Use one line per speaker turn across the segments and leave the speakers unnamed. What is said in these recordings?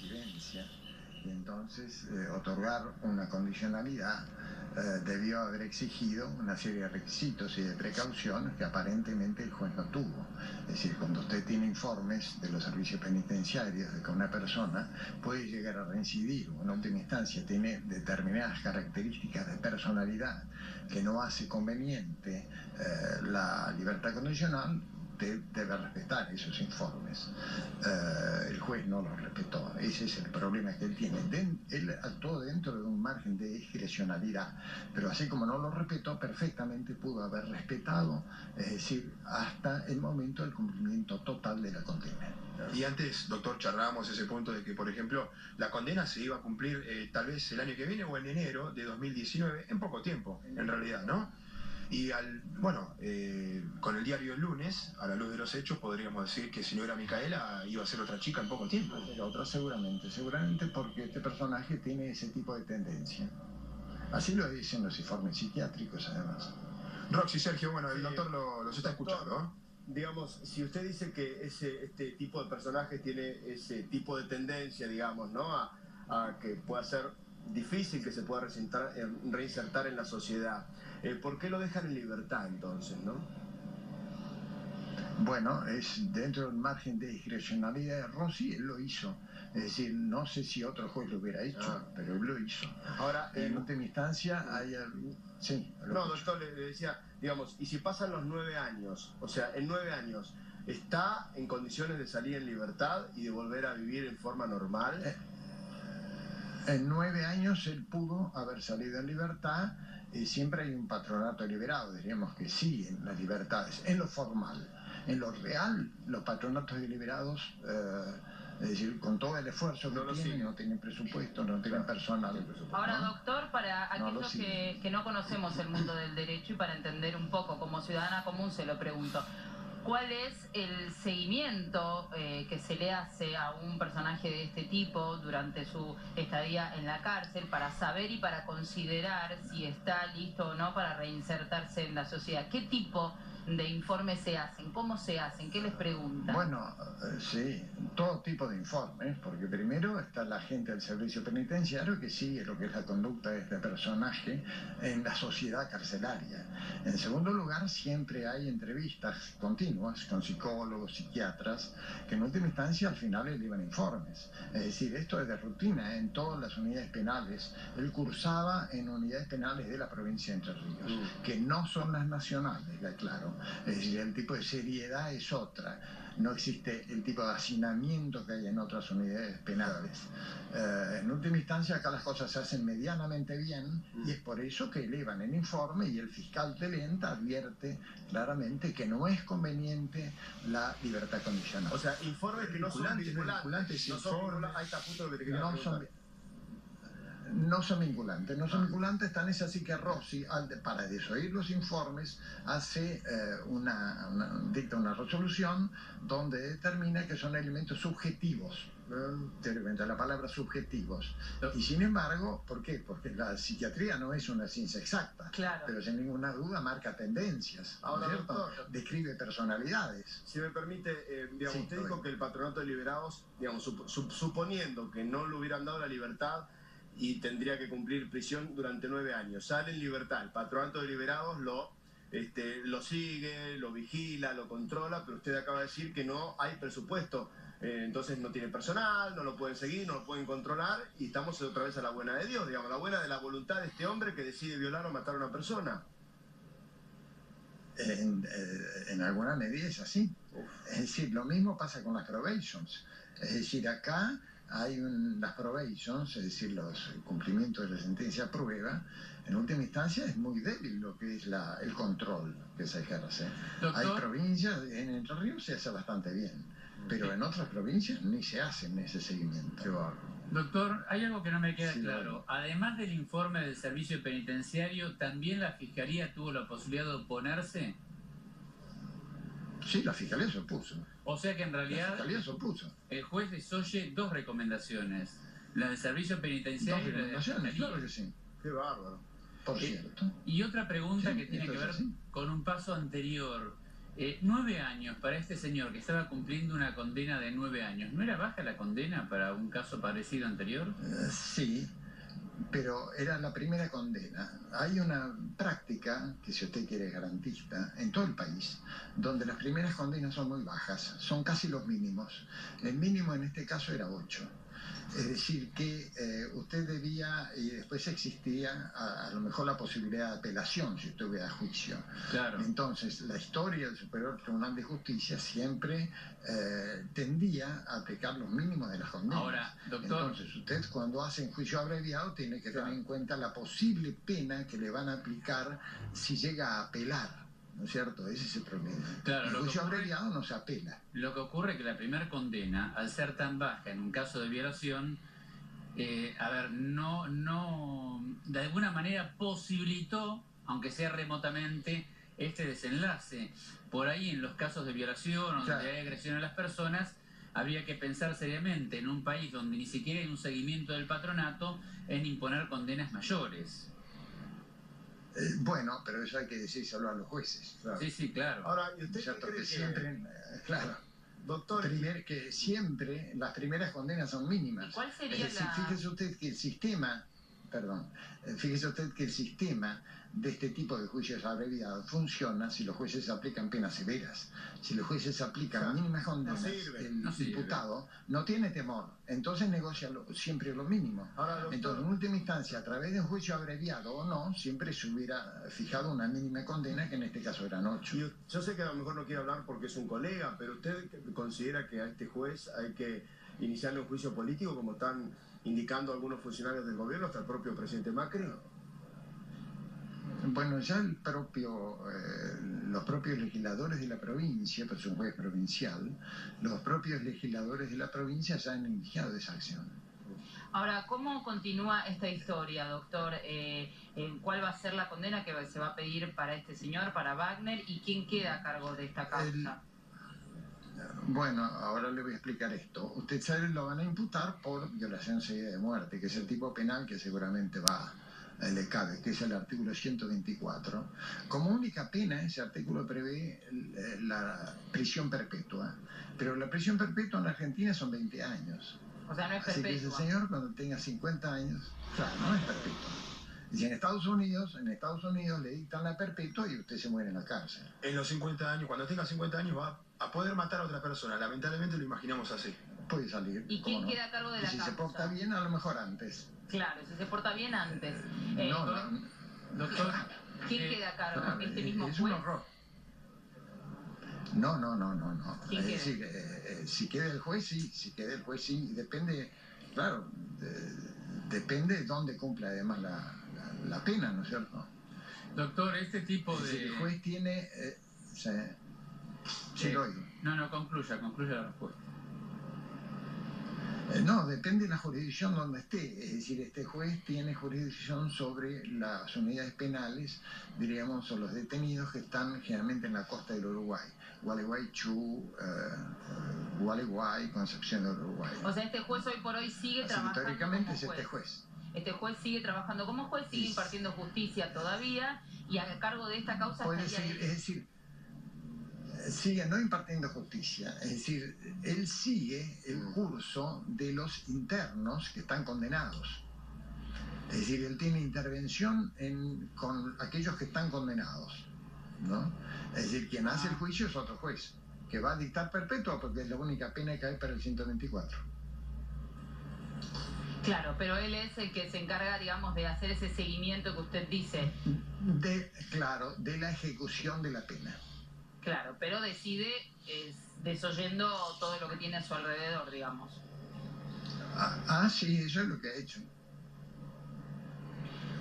reincidencia, y entonces otorgar una condicionalidad debió haber exigido una serie de requisitos y de precauciones que aparentemente el juez no tuvo. Es decir, cuando usted tiene informes de los servicios penitenciarios de que una persona puede llegar a reincidir o en última instancia tiene determinadas características de personalidad que no hace conveniente la libertad condicional, debe respetar esos informes. El juez no los respetó. Ese es el problema que él tiene. Él actuó dentro de un margen de discrecionalidad, pero así como no lo respetó, perfectamente pudo haber respetado, es decir, hasta el momento del cumplimiento total de la condena.
Y antes, doctor, charlábamos ese punto de que, por ejemplo, la condena se iba a cumplir tal vez el año que viene o en enero de 2019, en poco tiempo, en realidad, ¿no? Y con el diario El Lunes, a la luz de los hechos, podríamos decir que si no era Micaela, iba a ser otra chica en poco tiempo.
Otra seguramente porque este personaje tiene ese tipo de tendencia. Así lo dicen los informes psiquiátricos, además.
Roxy, Sergio, bueno, el doctor los está escuchando, ¿no?
Digamos, si usted dice que este tipo de personajes tiene ese tipo de tendencia, digamos, ¿no? A que pueda ser difícil que se pueda reinsertar en la sociedad, ¿por qué lo dejan en libertad entonces, no?
Bueno, es dentro del margen de discrecionalidad de Rossi, él lo hizo. Es decir, no sé si otro juez lo hubiera hecho, pero él lo hizo.
Ahora,
en última instancia, hay... Sí,
no, doctor, le decía, digamos, y si pasan los 9 años, o sea, en 9 años, ¿está en condiciones de salir en libertad y de volver a vivir en forma normal?
En 9 años él pudo haber salido en libertad. Siempre hay un patronato liberado, diríamos que sí, en las libertades, en lo formal. En lo real, los patronatos deliberados, es decir, con todo el esfuerzo que tienen, no tienen presupuesto, no tienen personal.
Ahora, doctor, para aquellos que no conocemos el mundo del derecho y para entender un poco, como ciudadana común se lo pregunto, ¿cuál es el seguimiento que se le hace a un personaje de este tipo durante su estadía en la cárcel para saber y para considerar si está listo o no para reinsertarse en la sociedad? ¿Qué tipo de informes se hacen? ¿Cómo se hacen? ¿Qué les preguntan?
Bueno, sí, todo tipo de informes, porque primero está la gente del servicio penitenciario que sigue lo que es la conducta de este personaje en la sociedad carcelaria. En segundo lugar, siempre hay entrevistas continuas con psicólogos, psiquiatras, que en última instancia al final elevan informes. Es decir, esto es de rutina en todas las unidades penales. Él cursaba en unidades penales de la provincia de Entre Ríos, que no son las nacionales, la aclaro. Es decir, el tipo de seriedad es otra. No existe el tipo de hacinamiento que hay en otras unidades penales. En última instancia, acá las cosas se hacen medianamente bien y es por eso que elevan el informe y el fiscal de Lenta advierte claramente que no es conveniente la libertad condicional.
O sea, informes que no son vinculantes. No son vinculantes. Ahí está justo lo que te quería preguntar.
No son vinculantes, tan es así que Rossi, para desoír los informes, hace dicta una resolución donde determina que son elementos subjetivos, teóricamente la palabra subjetivos. Y sin embargo, ¿por qué? Porque la psiquiatría no es una ciencia exacta,
claro,
pero sin ninguna duda marca tendencias, ¿no es cierto? Doctor, describe personalidades.
Si me permite, digamos,
sí,
usted dijo que el patronato de liberados, digamos, suponiendo que no le hubieran dado la libertad, y tendría que cumplir prisión durante 9 años. Sale en libertad, el patronato de liberados lo sigue, lo vigila, lo controla, pero usted acaba de decir que no hay presupuesto. Entonces no tiene personal, no lo pueden seguir, no lo pueden controlar y estamos otra vez a la buena de Dios, digamos, la buena de la voluntad de este hombre que decide violar o matar a una persona.
En alguna medida es así. Es decir, lo mismo pasa con las probations. Es decir, acá hay las probations, es decir, el cumplimiento de la sentencia a prueba. En última instancia es muy débil lo que es el control que se ejerce.
Doctor,
hay provincias, en Entre Ríos se hace bastante bien, pero en otras provincias ni se hace ese seguimiento.
Doctor, hay algo que no me queda claro. Además del informe del servicio penitenciario, ¿también la Fiscalía tuvo la posibilidad de oponerse?
Sí, la Fiscalía se opuso.
O sea que en realidad
la Fiscalía se opuso.
El juez desoye 2 recomendaciones. La del servicio penitenciario y la de la Fiscalía.
Claro que sí.
Qué bárbaro.
Por cierto.
Y otra pregunta que tiene que ver
así.
con un paso anterior. 9 años para este señor que estaba cumpliendo una condena de 9 años. ¿No era baja la condena para un caso parecido anterior?
Sí, pero era la primera condena. Hay una práctica, que si usted quiere es garantista, en todo el país, donde las primeras condenas son muy bajas, son casi los mínimos. El mínimo en este caso era 8. Es decir, que usted debía, y después existía a lo mejor la posibilidad de apelación si usted hubiera juicio.
Claro.
Entonces, la historia del Superior Tribunal de Justicia siempre tendía a aplicar los mínimos de las condenas.
Ahora, doctor...
Entonces, usted cuando hace un juicio abreviado tiene que tener en cuenta la posible pena que le van a aplicar si llega a apelar. ¿No es cierto? Ese es el problema.
Claro,
el juicio abreviado no se apela.
Lo que ocurre es que la primera condena, al ser tan baja en un caso de violación, no, de alguna manera posibilitó, aunque sea remotamente, este desenlace. Por ahí, en los casos de violación o donde hay agresión a las personas, habría que pensar seriamente en un país donde ni siquiera hay un seguimiento del patronato en imponer condenas mayores.
Bueno, pero eso hay que decírselo a los jueces.
Claro. Sí, claro.
Ahora, ¿y usted
¿cierto?
cree
que siempre, claro,
doctor,
que siempre las primeras condenas son mínimas?
¿Y cuál sería
es decir, fíjese usted que el sistema de este tipo de juicios abreviados funciona si los jueces aplican penas severas. Si los jueces aplican mínimas condenas, el imputado no tiene temor, entonces negocia siempre lo mínimo.
Ahora, doctor,
entonces, en última instancia, a través de un juicio abreviado o no, siempre se hubiera fijado una mínima condena, que en este caso eran 8.
Yo sé que a lo mejor no quiere hablar porque es un colega, pero ¿usted considera que a este juez hay que iniciarle un juicio político, como están indicando algunos funcionarios del gobierno, hasta el propio presidente Macri?
Bueno, ya los propios legisladores de la provincia, pues es un juez provincial, los propios legisladores de la provincia ya han iniciado esa acción.
Ahora, ¿cómo continúa esta historia, doctor? ¿Cuál va a ser la condena que se va a pedir para este señor, para Wagner, y quién queda a cargo de esta causa?
Bueno, ahora le voy a explicar esto. Usted sabe, lo van a imputar por violación seguida de muerte, que es el tipo penal que seguramente le cabe, que es el artículo 124. Como única pena, ese artículo prevé la prisión perpetua, pero la prisión perpetua en la Argentina son 20 años.
O sea, no es perpetua.
Así que ese señor, cuando tenga 50 años, claro, no es perpetua. Y en Estados Unidos le dictan la perpetua y usted se muere en la cárcel.
En los 50 años, cuando tenga 50 años, va a poder matar a otra persona. Lamentablemente lo imaginamos así.
Puede salir.
¿Y quién queda a cargo de la causa?
Si se porta bien, a lo mejor antes.
Claro, si se porta bien antes.
Doctor,
¿quién queda a cargo? ¿Este mismo juez?
Es un horror. No.
¿Quién queda?
Es decir, si queda el juez, sí. Depende, claro, depende de dónde cumpla además la pena, ¿no es cierto?
Doctor, este tipo de...
El juez tiene... sí, lo oigo.
No, concluya la respuesta.
No, depende de la jurisdicción donde esté. Es decir, este juez tiene jurisdicción sobre las unidades penales, diríamos, o los detenidos que están generalmente en la costa del Uruguay. Gualeguaychú, Gualeguay, Concepción del Uruguay.
O sea, este juez hoy por hoy sigue trabajando
históricamente
como
es
juez.
este juez.
Este juez sigue trabajando como juez, sigue impartiendo justicia todavía, y a cargo de esta causa estaría él.
Es decir, sigue no impartiendo justicia, es decir, él sigue el curso de los internos que están condenados. Es decir, él tiene intervención con aquellos que están condenados, ¿no? Es decir, quien hace el juicio es otro juez, que va a dictar perpetua porque es la única pena que hay para el 124.
Claro, pero él es el que se encarga, digamos, de hacer ese seguimiento que usted dice.
De la ejecución de la pena.
Claro, pero decide desoyendo todo lo que tiene a su alrededor, digamos.
Sí, eso es lo que ha hecho.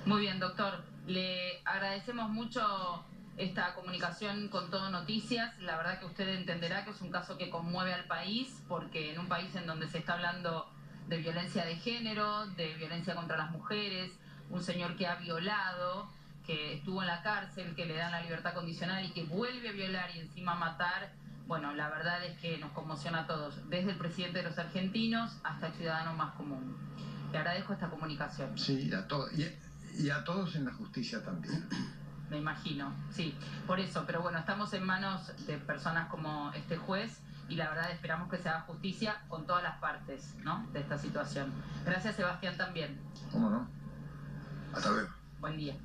Muy bien, doctor. Le agradecemos mucho esta comunicación con Todo Noticias. La verdad que usted entenderá que es un caso que conmueve al país, porque en un país en donde se está hablando de violencia de género, de violencia contra las mujeres, un señor que ha violado, que estuvo en la cárcel, que le dan la libertad condicional y que vuelve a violar y encima a matar, bueno, la verdad es que nos conmociona a todos, desde el presidente de los argentinos hasta el ciudadano más común. Le agradezco esta comunicación.
Sí, y a todos en la justicia también.
me imagino, sí, por eso, pero bueno, estamos en manos de personas como este juez y la verdad esperamos que se haga justicia con todas las partes, ¿no?, de esta situación. Gracias, Sebastián, también.
¿Cómo no?
Hasta luego.
Buen día.